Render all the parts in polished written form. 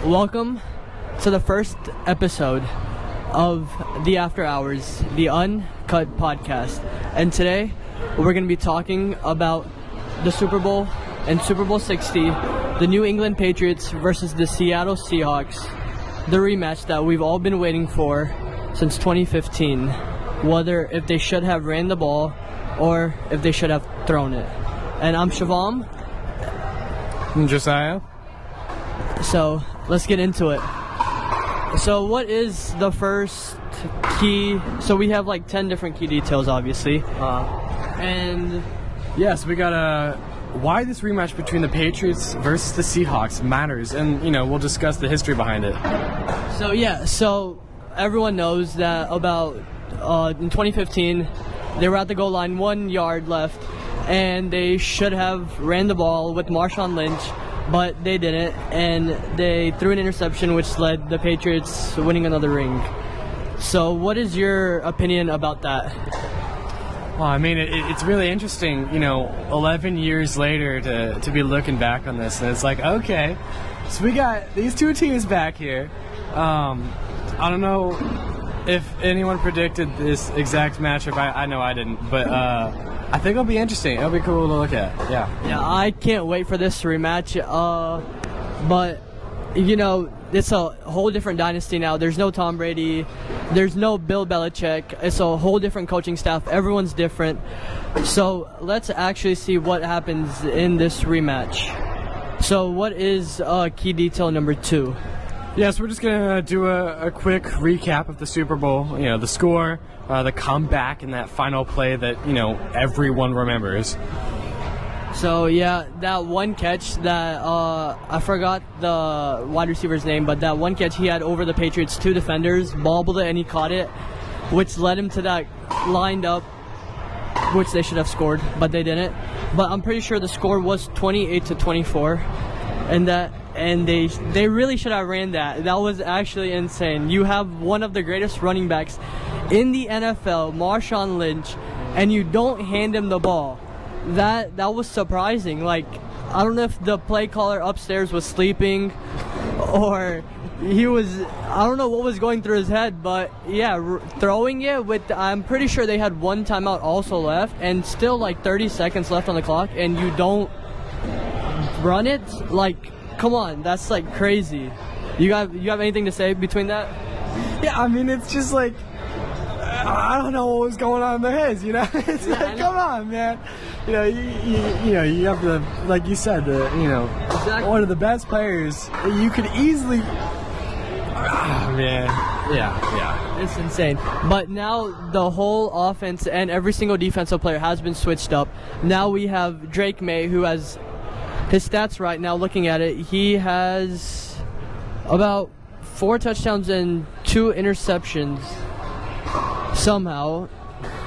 Welcome to the first episode of the After Hours, the Uncut Podcast. And today, we're going to be talking about the Super Bowl and Super Bowl 60, the New England Patriots versus the Seattle Seahawks, the rematch that we've all been waiting for since 2015, whether if they should have ran the ball or if they should have thrown it. And I'm Shivam. I'm Josiah. So, let's get into it. So, what is the first key? So, we have like 10 different key details, obviously. And Yes, we got why this rematch between the Patriots versus the Seahawks matters, and we'll discuss the history behind it. So everyone knows that about in 2015, they were at the goal line, 1 yard left, and they should have ran the ball with Marshawn Lynch, but they didn't, and they threw an interception, which led the Patriots winning another ring. So, what is your opinion about that? Well, I mean, it's really interesting, 11 years later to be looking back on this, and it's like, okay, so we got these two teams back here. I don't know if anyone predicted this exact matchup. I know I didn't, but I think it'll be interesting. It'll be cool to look at. Yeah, I can't wait for this rematch. But it's a whole different dynasty now. There's no Tom Brady. There's no Bill Belichick. It's a whole different coaching staff. Everyone's different. So let's actually see what happens in this rematch. So what is key detail number 2? Yes, we're just gonna do a quick recap of the Super Bowl. The score, the comeback, and that final play that everyone remembers. So yeah, that one catch that I forgot the wide receiver's name, but that one catch he had over the Patriots' 2 defenders, bobbled it and he caught it, which led him to that lined up, which they should have scored, but they didn't. But I'm pretty sure the score was 28-24, and they really should have ran that. That was actually insane. You have one of the greatest running backs in the NFL, Marshawn Lynch, and you don't hand him the ball. That was surprising. Like, I don't know if the play caller upstairs was sleeping or I don't know what was going through his head, but yeah, throwing it with, I'm pretty sure they had one timeout also left and still like 30 seconds left on the clock, and you don't run it. Like, come on, that's like crazy. You have anything to say between that? Yeah, I mean, it's just like, I don't know what was going on in their heads, It's like, come on, man. You have to, like you said, exactly. One of the best players. You could easily. Oh, man. Yeah. It's insane. But now the whole offense and every single defensive player has been switched up. Now we have Drake May, who has his stats right now. Looking at it, he has about 4 touchdowns and 2 interceptions. Somehow.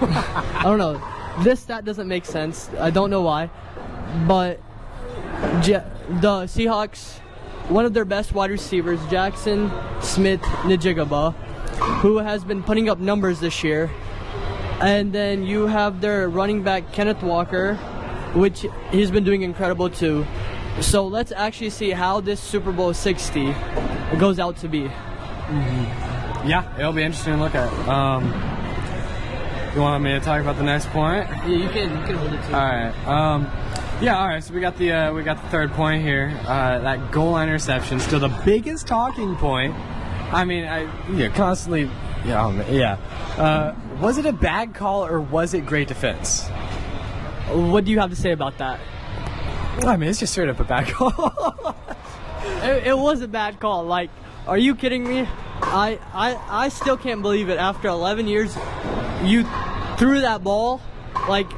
I don't know. This stat doesn't make sense. I don't know why. But the Seahawks, one of their best wide receivers, Jackson Smith-Njigba, who has been putting up numbers this year. And then you have their running back, Kenneth Walker, which he's been doing incredible too. So let's actually see how this Super Bowl 60 goes out to be. Mm-hmm. Yeah, it'll be interesting to look at. You want me to talk about the next point? Yeah, you can hold it too. All right. All right. So we got the third point here. That goal line interception, still the biggest talking point. I mean, constantly. Was it a bad call or was it great defense? What do you have to say about that? I mean, it's just straight up a bad call. It was a bad call. Like, are you kidding me? I still can't believe it. After 11 years, you threw that ball. Like,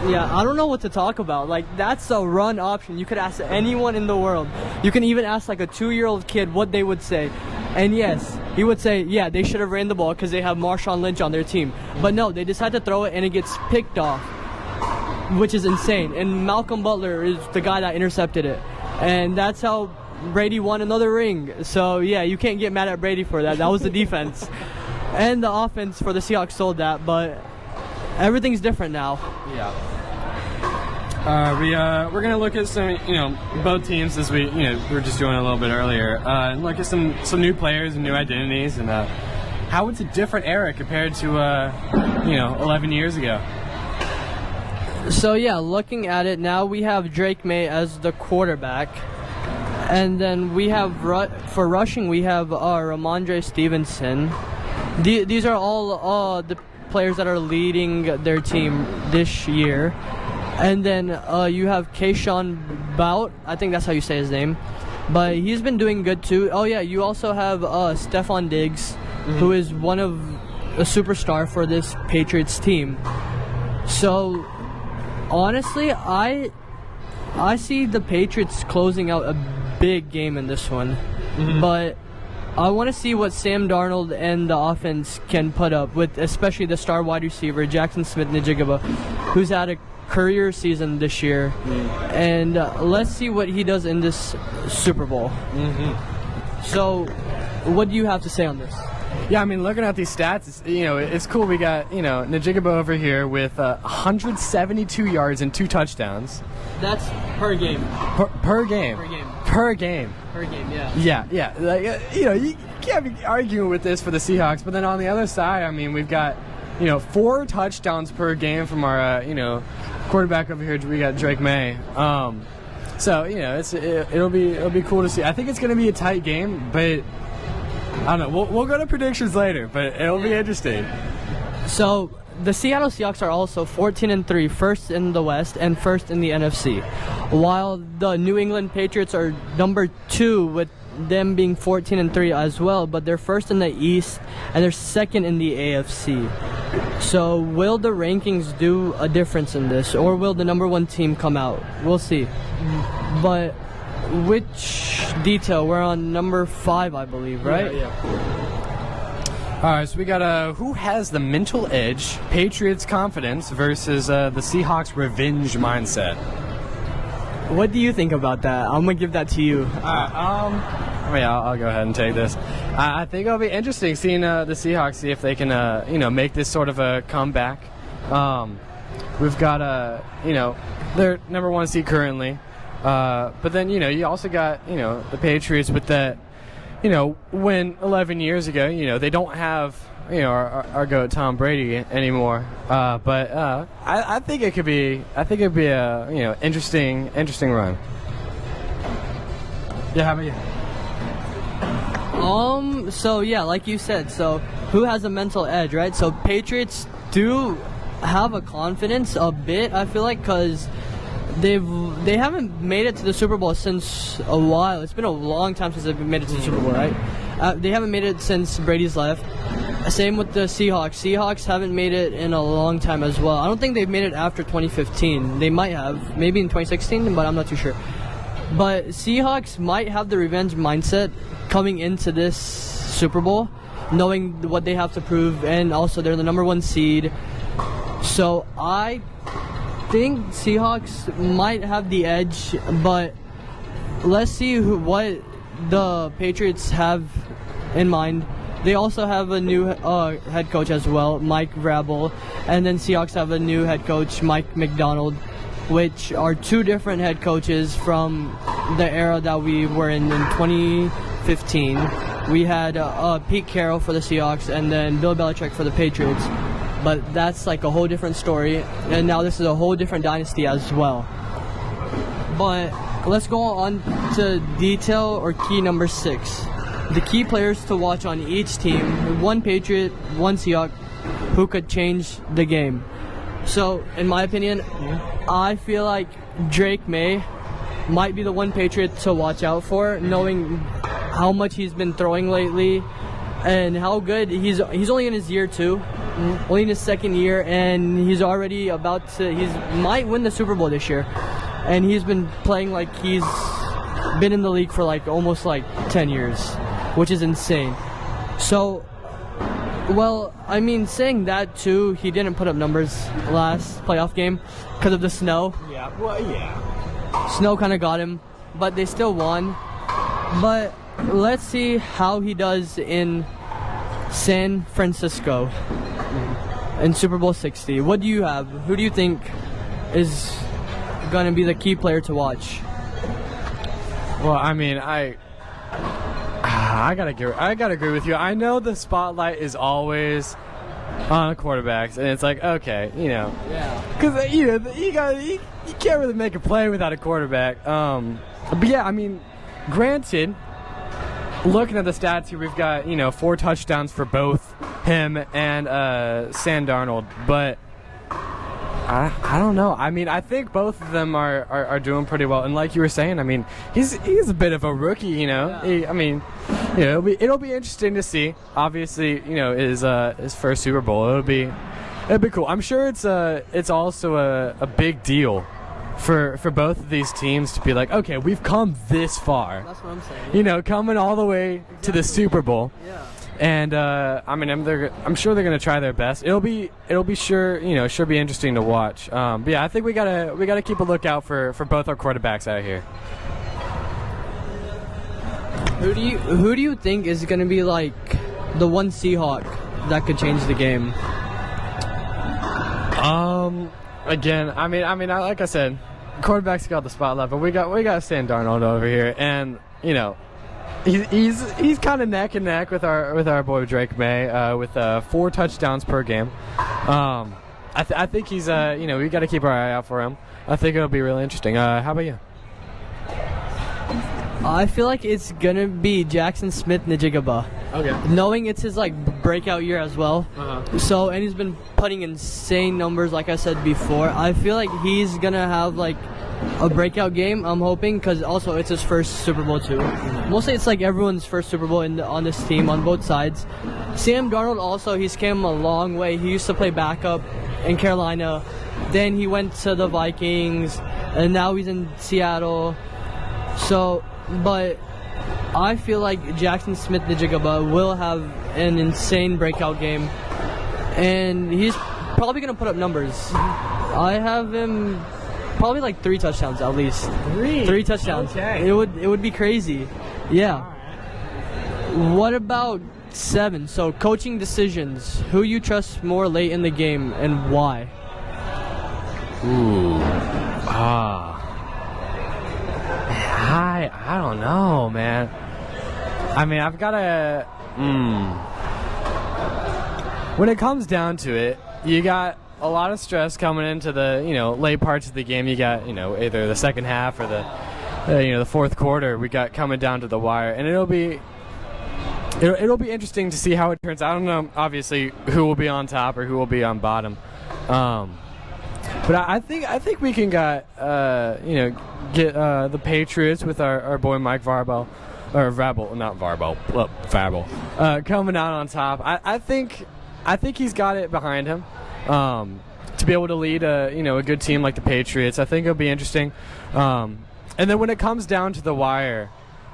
yeah, I don't know what to talk about. Like, that's a run option. You could ask anyone in the world. You can even ask like a 2-year-old kid what they would say. And yes, he would say, yeah, they should have ran the ball because they have Marshawn Lynch on their team. But no, they decide to throw it and it gets picked off, which is insane. And Malcolm Butler is the guy that intercepted it. And that's how Brady won another ring. So yeah, you can't get mad at Brady for that. That was the defense. And the offense for the Seahawks sold that, but everything's different now. Yeah. We're gonna look at some, both teams as we were just doing a little bit earlier, and look at some new players and new identities, and how it's a different era compared to 11 years ago. So yeah, looking at it now, we have Drake May as the quarterback, and then we have for rushing we have Ramondre Stevenson. These are all the players that are leading their team this year, and then you have Keyshawn Bout. I think that's how you say his name, but he's been doing good too. Oh yeah, you also have Stephon Diggs, who is one of a superstar for this Patriots team. So honestly, I see the Patriots closing out a big game in this one, but I want to see what Sam Darnold and the offense can put up with, especially the star wide receiver Jackson Smith-Njigba, who's had a career season this year, and let's see what he does in this Super Bowl. So, what do you have to say on this? Yeah, I mean, looking at these stats, it's cool. We got, Njigba over here with 172 yards and 2 touchdowns. That's per game. Per game. Per game. Per game. Per game, yeah. Yeah. Like, you can't be arguing with this for the Seahawks. But then on the other side, I mean, we've got, 4 touchdowns per game from our, quarterback over here. We got Drake May. So, it'll be cool to see. I think it's going to be a tight game, but I don't know. We'll go to predictions later, but it'll be interesting. So the Seattle Seahawks are also 14-3, first in the West and first in the NFC, while the New England Patriots are number 2 with them being 14-3 as well, but they're first in the East and they're second in the AFC. So will the rankings do a difference in this, or will the number 1 team come out? We'll see. But which detail? We're on number 5, I believe, right? Yeah. All right, so we got who has the mental edge, Patriots confidence versus the Seahawks revenge mindset. What do you think about that? I'm gonna give that to you. I'll go ahead and take this. I think it'll be interesting seeing the Seahawks, see if they can make this sort of a comeback. We've got their number 1 seed currently. But then, you also got, the Patriots with that, when 11 years ago, they don't have, our GOAT Tom Brady anymore. But I think it could be, a, interesting run. Yeah, how about you? So yeah, like you said, so who has a mental edge, right? So Patriots do have a confidence a bit, I feel like, because they haven't made it to the Super Bowl since a while. It's been a long time since they've made it to the Super Bowl, right? They haven't made it since Brady's left. Same with the Seahawks. Seahawks haven't made it in a long time as well. I don't think they've made it after 2015. They might have, maybe in 2016, but I'm not too sure. But Seahawks might have the revenge mindset coming into this Super Bowl, knowing what they have to prove, and also they're the number 1 seed. So I think Seahawks might have the edge, but let's see what the Patriots have in mind. They also have a new head coach as well, Mike Vrabel, and then Seahawks have a new head coach, Mike McDonald, which are 2 different head coaches from the era that we were in 2015. We had Pete Carroll for the Seahawks and then Bill Belichick for the Patriots. But that's like a whole different story, and now this is a whole different dynasty as well. But let's go on to detail or key number 6. The key players to watch on each team, 1 Patriot, 1 Seahawk, who could change the game. So, in my opinion, I feel like Drake May might be the 1 Patriot to watch out for, knowing how much he's been throwing lately and how good he's only in his year 2. Only in his 2nd year, and he's already might win the Super Bowl this year, and he's been playing like he's been in the league for almost 10 years, which is insane. So, well, I mean, saying that too, he didn't put up numbers last playoff game because of the snow. Yeah, well, yeah. Snow kind of got him, but they still won. But let's see how he does in San Francisco in Super Bowl 60. What do you have? Who do you think is gonna be the key player to watch? Well, I mean, I gotta agree with you. I know the spotlight is always on quarterbacks, and it's like, okay, because you can't really make a play without a quarterback. But yeah, I mean, granted, looking at the stats here, we've got 4 touchdowns for both him and Sam Darnold, but I don't know. I mean, I think both of them are doing pretty well, and like you were saying, I mean, he's a bit of a rookie, Yeah. It'll be interesting to see. Obviously, his first Super Bowl. It'll be cool. I'm sure it's also a big deal for both of these teams to be like, okay, we've come this far. That's what I'm saying. Coming all the way to the Super Bowl. Yeah. And I mean, I'm sure they're gonna try their best. It'll be sure be interesting to watch. But yeah, I think we gotta keep a lookout for both our quarterbacks out here. Who do you think is gonna be like the one Seahawk that could change the game? Again, I mean, like I said, quarterbacks got the spotlight, but we got Sam Darnold over here, and he's kind of neck and neck with our boy Drake May, with 4 touchdowns per game. I think he's we got to keep our eye out for him. I think it'll be really interesting. How about you? I feel like it's gonna be Jackson Smith-Njigba. Okay. Knowing it's his breakout year as well. Uh-huh. So, and he's been putting insane numbers, like I said before. I feel like he's gonna have a breakout game. I'm hoping, because also it's his first Super Bowl too. Mostly it's everyone's first Super Bowl on this team on both sides. Sam Darnold also, he's came a long way. He used to play backup in Carolina, then he went to the Vikings, and now he's in Seattle. So, but I feel like Jackson Smith-Njigba will have an insane breakout game, and he's probably gonna put up numbers. I have him probably 3 touchdowns at least. 3 touchdowns. Okay. It would be crazy. Yeah. What about 7? So coaching decisions. Who you trust more late in the game and why? Ooh. I don't know, man. I mean, I've got to. When it comes down to it, you got a lot of stress coming into the late parts of the game. You got either the second half or the fourth quarter. We got coming down to the wire, and it'll be interesting to see how it turns out. I don't know, obviously, who will be on top or who will be on bottom. But I think we can get the Patriots with our boy Mike Vrabel, or Vrabel, not Vrabel, Vrabel, coming out on top. I think he's got it behind him to be able to lead a good team like the Patriots. I think it'll be interesting. And then when it comes down to the wire,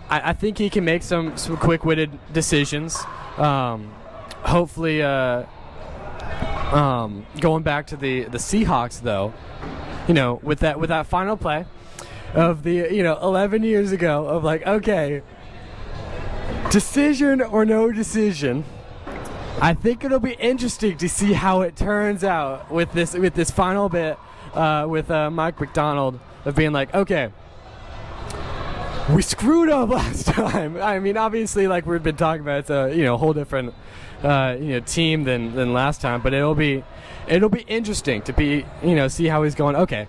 I think he can make some quick-witted decisions. Hopefully. Going back to the Seahawks, though, with that final play of the 11 years ago of okay, decision or no decision. I think it'll be interesting to see how it turns out with this final bit with Mike McDonald of being okay, we screwed up last time. I mean, obviously, we've been talking about, it's a whole different team than last time, but it'll be interesting to be see how he's going. Okay,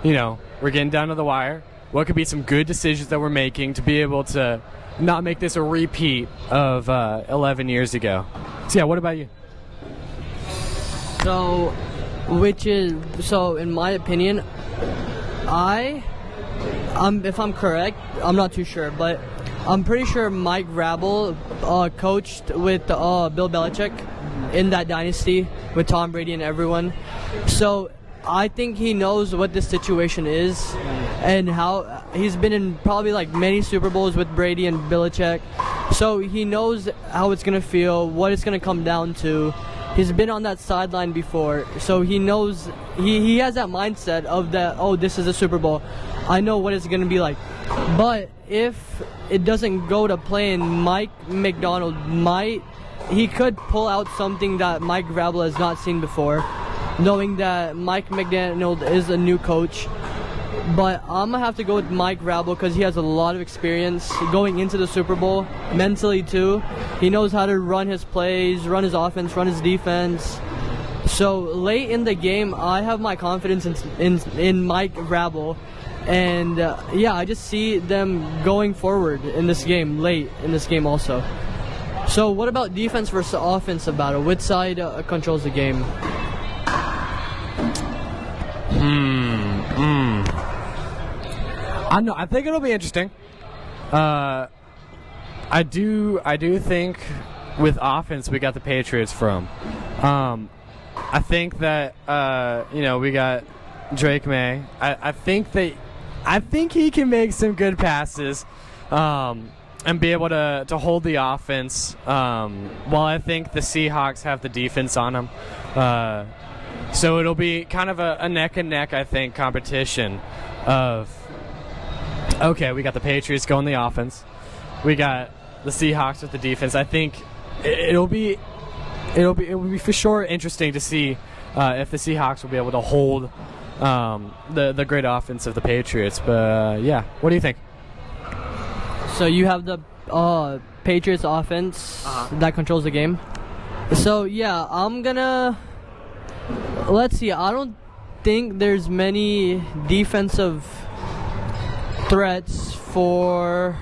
we're getting down to the wire. What could be some good decisions that we're making to be able to not make this a repeat of 11 years ago? So yeah, what about you? So, in my opinion, if I'm correct, I'm not too sure, but I'm pretty sure Mike Vrabel coached with Bill Belichick in that dynasty with Tom Brady and everyone. So I think he knows what this situation is and how he's been in probably many Super Bowls with Brady and Belichick. So he knows how it's going to feel, what it's going to come down to. He's been on that sideline before, so he knows, he has that mindset of that, oh, this is a Super Bowl. I know what it's going to be like. But if it doesn't go to plan, Mike McDonald he could pull out something that Mike Vrabel has not seen before, knowing that Mike McDonald is a new coach. But I'm going to have to go with Mike Rabel because he has a lot of experience going into the Super Bowl, mentally too. He knows how to run his plays, run his offense, run his defense. So late in the game, I have my confidence in Mike Rabel. And I just see them going forward in this game, late in this game also. So what about defense versus offensive battle? Which side controls the game? I think it'll be interesting. I do think with offense we got the Patriots from. I think that we got Drake May. I think he can make some good passes and be able to hold the offense. While I think the Seahawks have the defense on them. So it'll be kind of a neck and neck, I think, competition of. Okay, we got the Patriots going the offense. We got the Seahawks with the defense. I think it'll be for sure interesting to see if the Seahawks will be able to hold the great offense of the Patriots. But what do you think? So you have the Patriots offense that controls the game. So I'm gonna. Let's see. I don't think there's many defensive threats for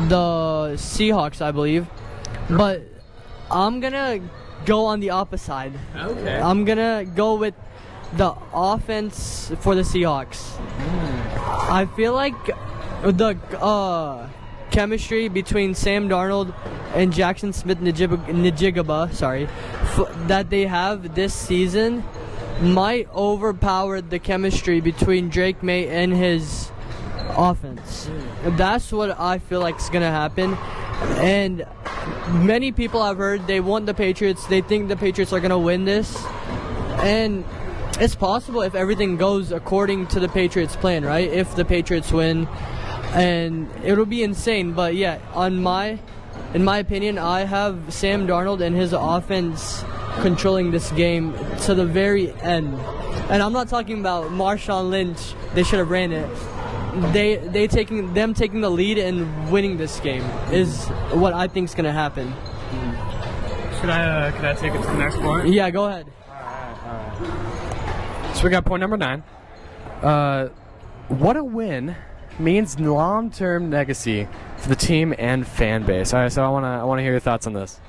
the Seahawks, I believe, but I'm gonna go on the opposite side. Okay. I'm gonna go with the offense for the Seahawks. I feel like the chemistry between Sam Darnold and Jackson Smith-Njigba, that they have this season might overpower the chemistry between Drake May and his offense. That's what I feel like is going to happen. And many people I've heard, they want the Patriots. They think the Patriots are going to win this. And it's possible if everything goes according to the Patriots' plan, right? If the Patriots win. And it'll be insane. But in my opinion, I have Sam Darnold and his offense controlling this game to the very end. And I'm not talking about Marshawn Lynch. They should have ran it. Taking the lead and winning this game is what I think is going to happen. Can I take it to the next point? Yeah, go ahead. All right. So we got point number 9. What a win means long-term legacy for the team and fan base. All right, so I want to hear your thoughts on this.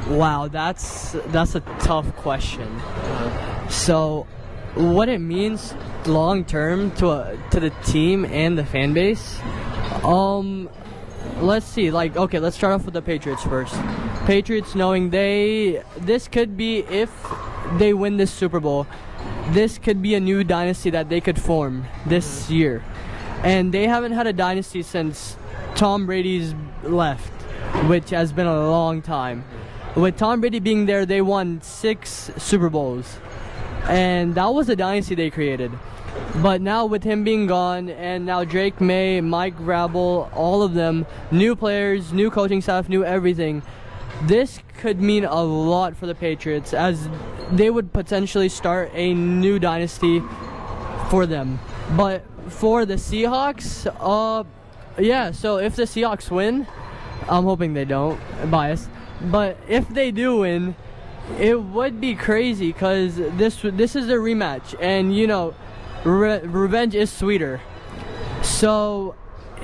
Wow, that's a tough question. So, what it means long term to the team and the fan base? Let's see. Let's start off with the Patriots first. Patriots knowing this could be, if they win this Super Bowl, this could be a new dynasty that they could form this year. And they haven't had a dynasty since Tom Brady's left, which has been a long time. With Tom Brady being there, they won 6 Super Bowls. And that was a dynasty they created. But now with him being gone, and now Drake May, Mike Rabel, all of them, new players, new coaching staff, new everything, this could mean a lot for the Patriots, as they would potentially start a new dynasty for them. But for the Seahawks, so if the Seahawks win, I'm hoping they don't, biased. But if they do win, it would be crazy because this is a rematch, and revenge is sweeter. So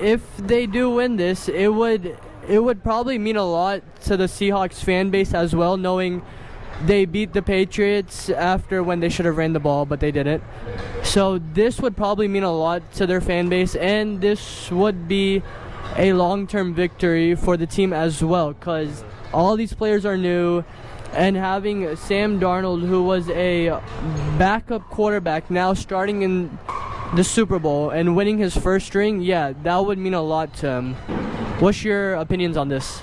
if they do win this, it would probably mean a lot to the Seahawks fan base as well, knowing they beat the Patriots after when they should have ran the ball, but they didn't. So this would probably mean a lot to their fan base, and this would be a long-term victory for the team as well, because all these players are new, and having Sam Darnold, who was a backup quarterback, now starting in the Super Bowl and winning his first ring, that would mean a lot to him. What's your opinions on this?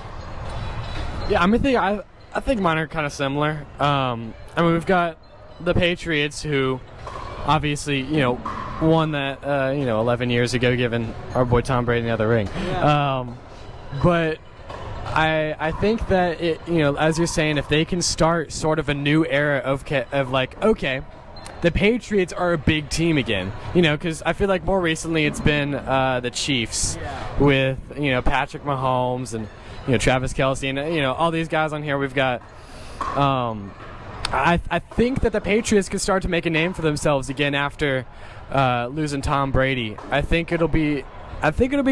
Yeah, I think mine are kind of similar. We've got the Patriots, who obviously, won that, 11 years ago, giving our boy Tom Brady another ring. Yeah. But I think that as you're saying, if they can start sort of a new era of okay, the Patriots are a big team again. Because I feel like more recently it's been the Chiefs with Patrick Mahomes and Travis Kelce and all these guys on here. We've got. I think that the Patriots could start to make a name for themselves again after losing Tom Brady. I think it'll be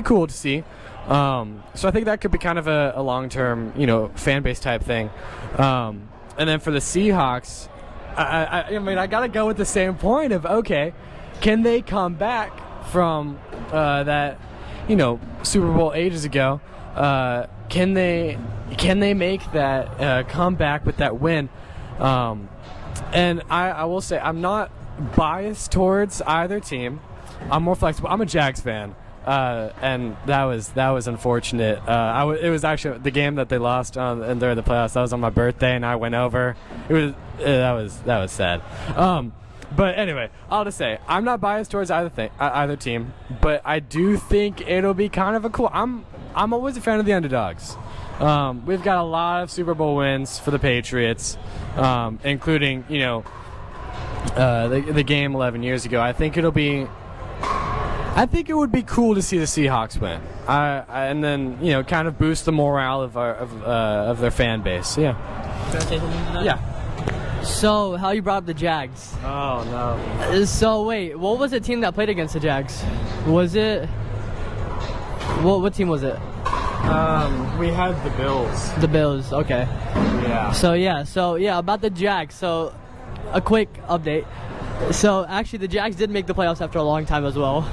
cool to see. So I think that could be kind of a long-term, fan base type thing. And then for the Seahawks, I mean, I gotta go with the same point of, okay, can they come back from that, Super Bowl ages ago? Can they make that comeback with that win? And I will say I'm not biased towards either team. I'm more flexible. I'm a Jags fan. And that was unfortunate. It was actually the game that they lost and during the playoffs. That was on my birthday, and I went over. That was sad. But anyway, I'll just say I'm not biased towards either team, but I do think it'll be kind of a cool. I'm always a fan of the underdogs. We've got a lot of Super Bowl wins for the Patriots, including the game 11 years ago. I think it would be cool to see the Seahawks win, and then kind of boost the morale of their fan base. Yeah. Can I say something to that? Yeah. So, how you brought up the Jags? Oh no. So wait, what was the team that played against the Jags? Was it? What team was it? We had the Bills. The Bills. Okay. Yeah. So about the Jags. So, a quick update. So actually, the Jags did make the playoffs after a long time as well,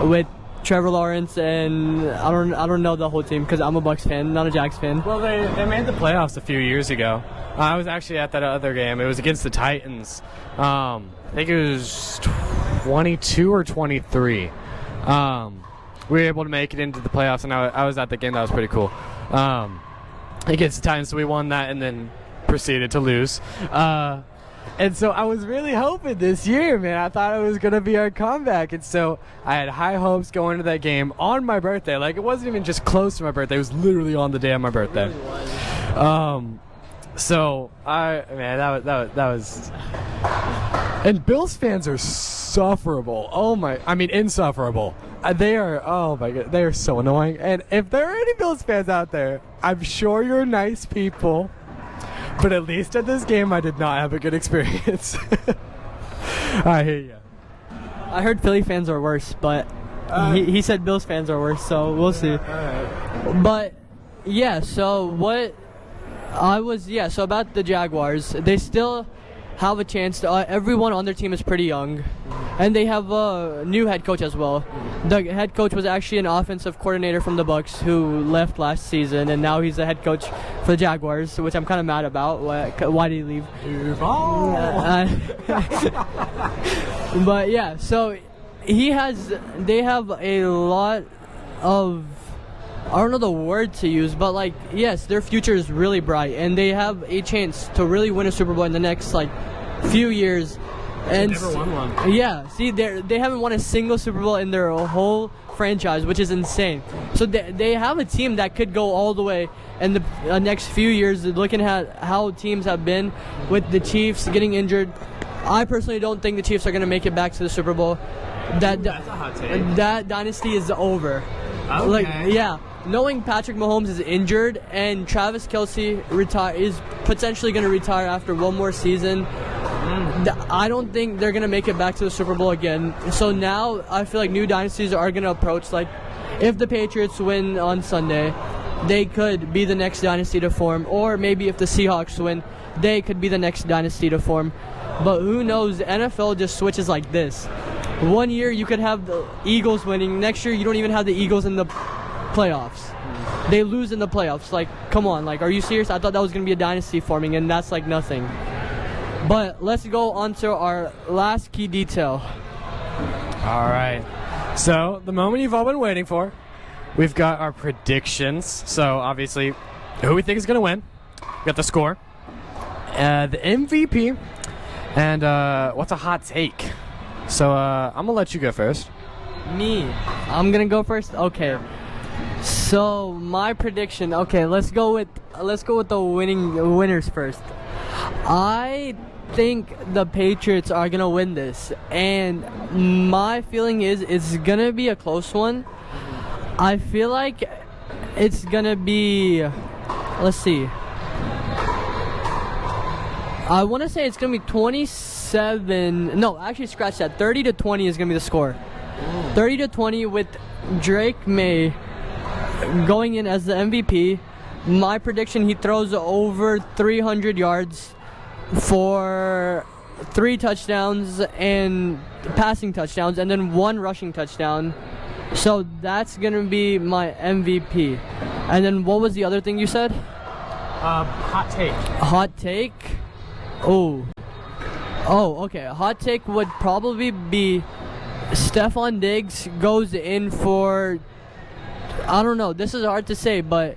with Trevor Lawrence and I don't know the whole team because I'm a Bucs fan, not a Jags fan. Well, they made the playoffs a few years ago. I was actually at that other game. It was against the Titans. I think it was 22 or 23. We were able to make it into the playoffs, and I was at the game. That was pretty cool. Against the Titans, so we won that and then proceeded to lose. And so I was really hoping this year, man. I thought it was going to be our comeback. And so I had high hopes going into that game on my birthday. Like, it wasn't even just close to my birthday. It was literally on the day of my birthday. It really was. So that was. And Bills fans are insufferable. Insufferable. They are. Oh my god, they are so annoying. And if there are any Bills fans out there, I'm sure you're nice people. But at least at this game, I did not have a good experience. I hear you. I heard Philly fans are worse, but he said Bills fans are worse, so we'll see. But yeah, so so about the Jaguars, they still have a chance. Everyone on their team is pretty young, and they have a new head coach as well. The head coach was actually an offensive coordinator from the Bucs who left last season, and now he's the head coach for the Jaguars, which I'm kind of mad about. Why did he leave? But yeah, so they have a lot of, I don't know the word to use, but yes, their future is really bright, and they have a chance to really win a Super Bowl in the next few years. And never won one. Yeah, see, they haven't won a single Super Bowl in their whole franchise, which is insane. So they have a team that could go all the way in the next few years. Looking at how teams have been with the Chiefs getting injured, I personally don't think the Chiefs are going to make it back to the Super Bowl. That's a hot take. That dynasty is over. Okay. Knowing Patrick Mahomes is injured and Travis Kelce is potentially going to retire after one more season, I don't think they're going to make it back to the Super Bowl again. So now I feel like new dynasties are going to approach. If the Patriots win on Sunday, they could be the next dynasty to form. Or maybe if the Seahawks win, they could be the next dynasty to form. But who knows? The NFL just switches like this. One year you could have the Eagles winning. Next year you don't even have the Eagles in the playoffs. They lose in the playoffs. Come on. Are you serious? I thought that was going to be a dynasty forming, and that's nothing. But let's go on to our last key detail. All right. So, the moment you've all been waiting for. We've got our predictions. So, obviously, who we think is going to win. We got the score. The MVP. And what's a hot take? So, I'm going to let you go first. Me? I'm going to go first? Okay. So, my prediction. Okay, let's go with the winners first. I think the Patriots are gonna win this, and my feeling is it's gonna be a close one. I feel like it's gonna be, let's see, I want to say it's gonna be 27. No, actually, scratch that. 30-20 is gonna be the score. 30-20 with Drake May going in as the MVP. My prediction: he throws over 300 yards for 3 touchdowns and passing touchdowns, and then 1 rushing touchdown. So that's gonna be my MVP. And then what was the other thing you said? Hot take. Hot take? Oh, okay. Hot take would probably be Stephon Diggs goes in for, I don't know, this is hard to say, but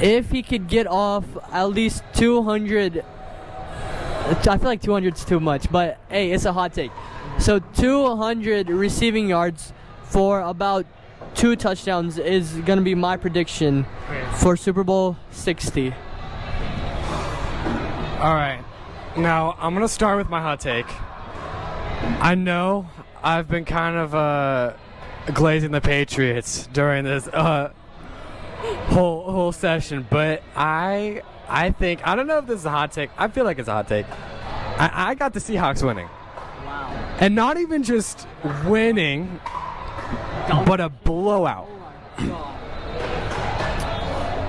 if he could get off at least 200, I feel like 200 is too much, but hey, it's a hot take. So 200 receiving yards for about 2 touchdowns is going to be my prediction for Super Bowl 60. All right. Now, I'm going to start with my hot take. I know I've been kind of glazing the Patriots during this whole session, but I think, I don't know if this is a hot take. I feel like it's a hot take. I got the Seahawks winning. Wow. And not even just winning, but a blowout.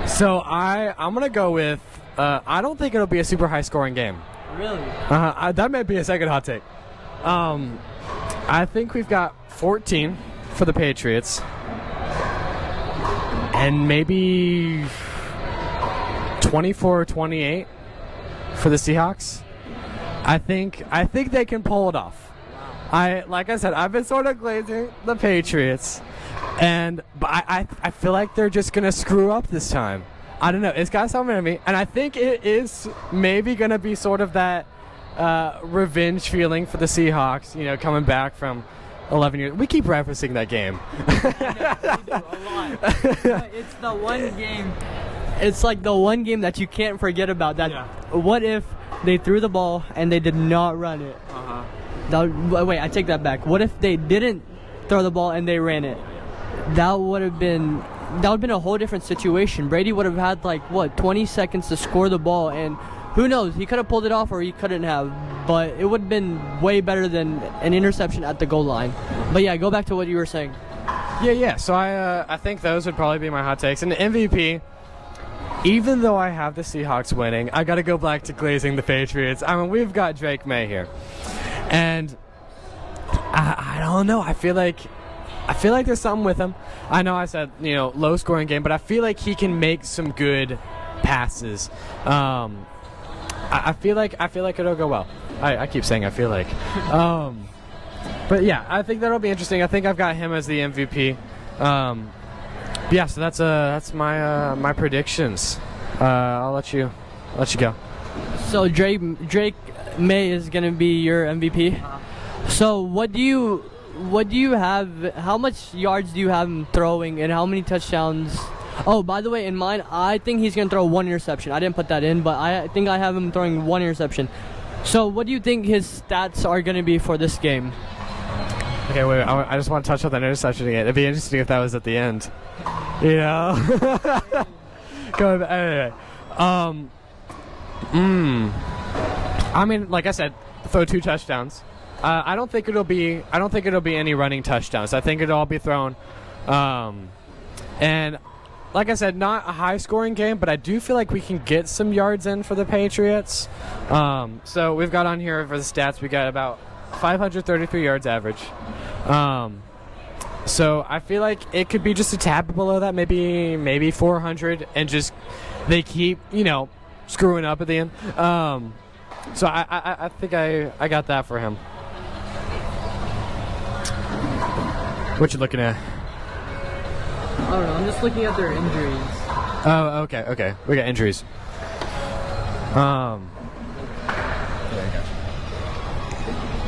So I'm going to go with, I don't think it'll be a super high scoring game. Really? That might be a second hot take. I think we've got 14 for the Patriots. And maybe 24-28 for the Seahawks. I think they can pull it off. Like I said, I've been sort of glazing the Patriots, but I feel like they're just gonna screw up this time. I don't know. It's got something in me, and I think it is maybe gonna be sort of that revenge feeling for the Seahawks. You know, coming back from 11 years. We keep referencing that game. We do a lot. But it's the one game. It's like the one game that you can't forget about. That What if they threw the ball and they did not run it? Wait, I take that back. What if they didn't throw the ball and they ran it? That would have been a whole different situation. Brady would have had 20 seconds to score the ball, and who knows? He could have pulled it off or he couldn't have. But it would have been way better than an interception at the goal line. But yeah, go back to what you were saying. Yeah. So I think those would probably be my hot takes. And the MVP, even though I have the Seahawks winning, I got to go back to glazing the Patriots. I mean, we've got Drake May here. And I don't know. I feel like there's something with him. I know I said, low scoring game, but I feel like he can make some good passes. I feel like it'll go well. I keep saying I feel like. But yeah, I think that'll be interesting. I think I've got him as the MVP. Yeah, so that's my predictions. I'll let you go. So Drake May is gonna be your MVP. So what do you have? How much yards do you have him throwing, and how many touchdowns? Oh, by the way, in mine, I think he's gonna throw 1 interception. I didn't put that in, but I think I have him throwing 1 interception. So what do you think his stats are gonna be for this game? Okay, wait. I just want to touch on that interception again. It'd be interesting if that was at the end. Go back. Anyway. I mean, like I said, throw 2 touchdowns. I don't think it'll be any running touchdowns. I think it'll all be thrown. And like I said, not a high-scoring game, but I do feel like we can get some yards in for the Patriots. So we've got on here for the stats, we got about 533 yards average. So I feel like it could be just a tad below that, maybe 400, and just they keep screwing up at the end. So I think I got that for him. What you looking at? I don't know. I'm just looking at their injuries. Oh, okay. We got injuries.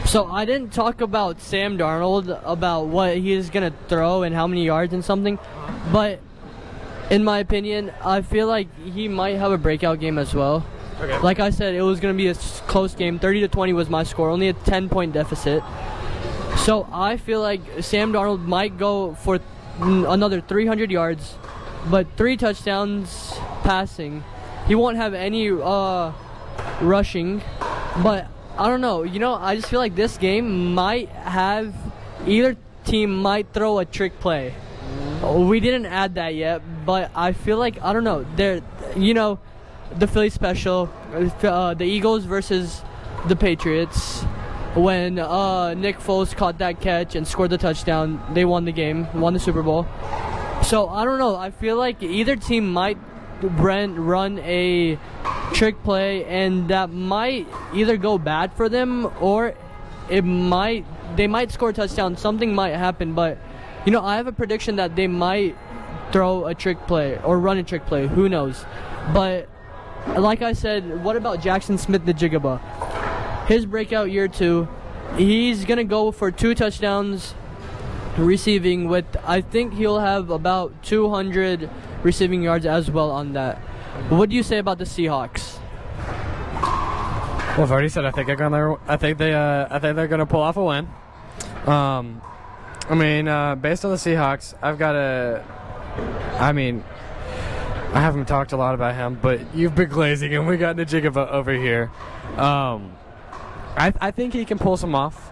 So I didn't talk about Sam Darnold, about what he is going to throw and how many yards and something, but in my opinion, I feel like he might have a breakout game as well. Okay. Like I said, it was going to be a close game. 30-20 was my score, only a 10-point deficit. So I feel like Sam Darnold might go for another 300 yards, but 3 touchdowns passing. He won't have any rushing, but I don't know. I just feel like this game might have either team might throw a trick play. We didn't add that yet, but I feel like, I don't know, the Philly special, the Eagles versus the Patriots, when Nick Foles caught that catch and scored the touchdown, they won the game, won the Super Bowl. So I don't know, I feel like either team might run a trick play, and that might either go bad for them or they might score a touchdown. Something might happen, but I have a prediction that they might throw a trick play or run a trick play. Who knows? But like I said, what about Jackson Smith-Njigba? His breakout year 2, he's gonna go for 2 touchdowns receiving. With I think he'll have about 200 receiving yards as well on that. What do you say about the Seahawks? Well, I've already said I think they're gonna pull off a win. Based on the Seahawks, I haven't talked a lot about him, but you've been glazing him. We got Njigba over here. I think he can pull some off.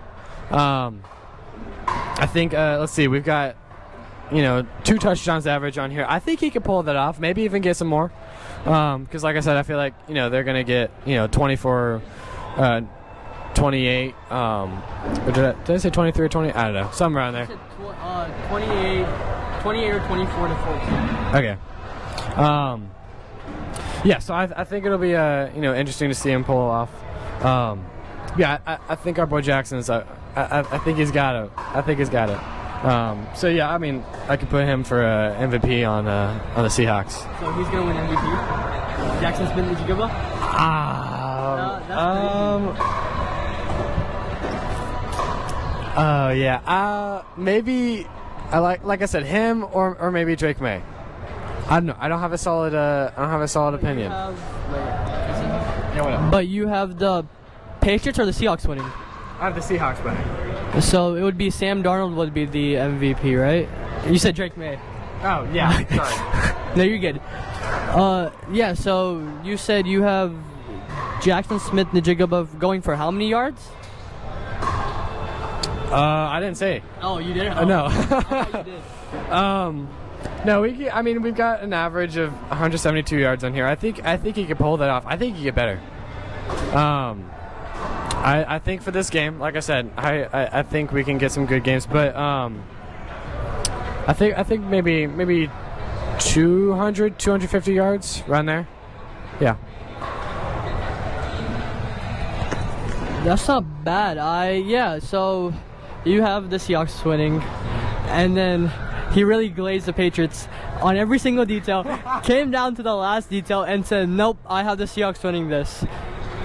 I think, let's see, we've got, 2 touchdowns average on here. I think he can pull that off, maybe even get some more. Because like I said, I feel like, they're going to get, 24, 28. Or did I say 23 or 20? I don't know. Somewhere around there. 28 or 24 to 14. Okay. Yeah, so I think it'll be, interesting to see him pull off. I think our boy Jackson's, I think he's got it. So yeah, I could put him for MVP on the Seahawks. So he's gonna win MVP. Jackson Smith-Njigba. Maybe like I said, him or maybe Drake May. I don't know. I don't have a solid opinion. But you have the Patriots or the Seahawks winning? I have the Seahawks winning. So it would be Sam Darnold would be the MVP, right? You said Drake May. Oh, yeah. Sorry. No, you're good. So you said you have Jackson Smith-Njigba going for how many yards? I didn't say. Oh, you didn't? No. I thought you did. No, we've got an average of 172 yards on here. I think he could pull that off. I think he could get better. I think for this game, like I said, I think we can get some good games, but I think maybe 200, 250 yards around there. Yeah. That's not bad. So you have the Seahawks winning, and then he really glazed the Patriots on every single detail, came down to the last detail and said, nope, I have the Seahawks winning this.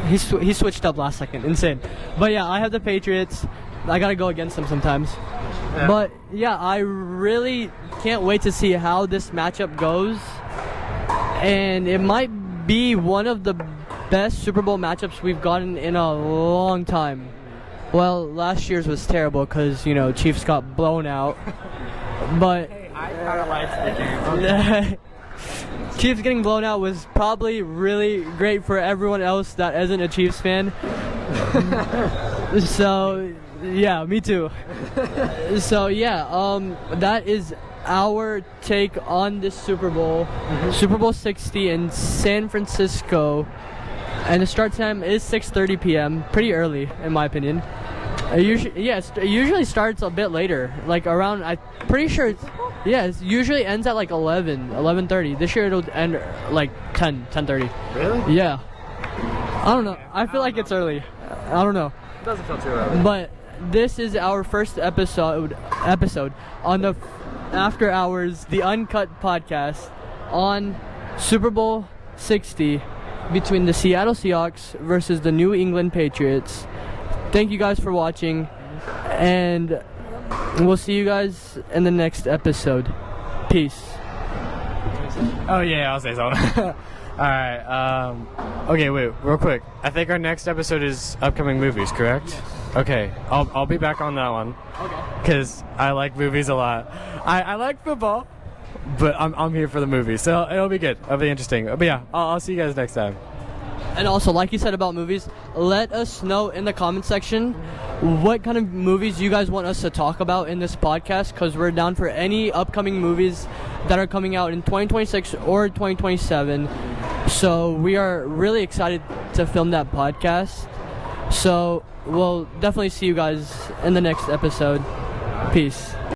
He switched up last second. Insane. But yeah, I have the Patriots. I gotta go against them sometimes. Yeah. But yeah, I really can't wait to see how this matchup goes. And it might be one of the best Super Bowl matchups we've gotten in a long time. Well, last year's was terrible because, Chiefs got blown out. But hey, I kind of liked the game. Chiefs getting blown out was probably really great for everyone else that isn't a Chiefs fan. So, yeah, me too. So, yeah, that is our take on this Super Bowl. Mm-hmm. Super Bowl 60 in San Francisco. And the start time is 6:30 p.m. Pretty early, in my opinion. It usually starts a bit later, like around. I'm pretty sure it usually ends at like 11:30. This year it'll end like 10:30. Really? Yeah. I don't know. I feel like it's early. I don't know. It doesn't feel too early. But this is our first episode on the After Hours, the Uncut podcast on Super Bowl 60 between the Seattle Seahawks versus the New England Patriots. Thank you guys for watching, and we'll see you guys in the next episode. Peace. Oh yeah, I'll say so. All right. Okay, wait, real quick. I think our next episode is upcoming movies, correct? Yes. Okay, I'll be back on that one. Okay. Because I like movies a lot. I like football, but I'm here for the movies, so it'll be good. It'll be interesting. But yeah, I'll see you guys next time. And also, like you said about movies, let us know in the comment section what kind of movies you guys want us to talk about in this podcast, because we're down for any upcoming movies that are coming out in 2026 or 2027. So we are really excited to film that podcast. So we'll definitely see you guys in the next episode. Peace.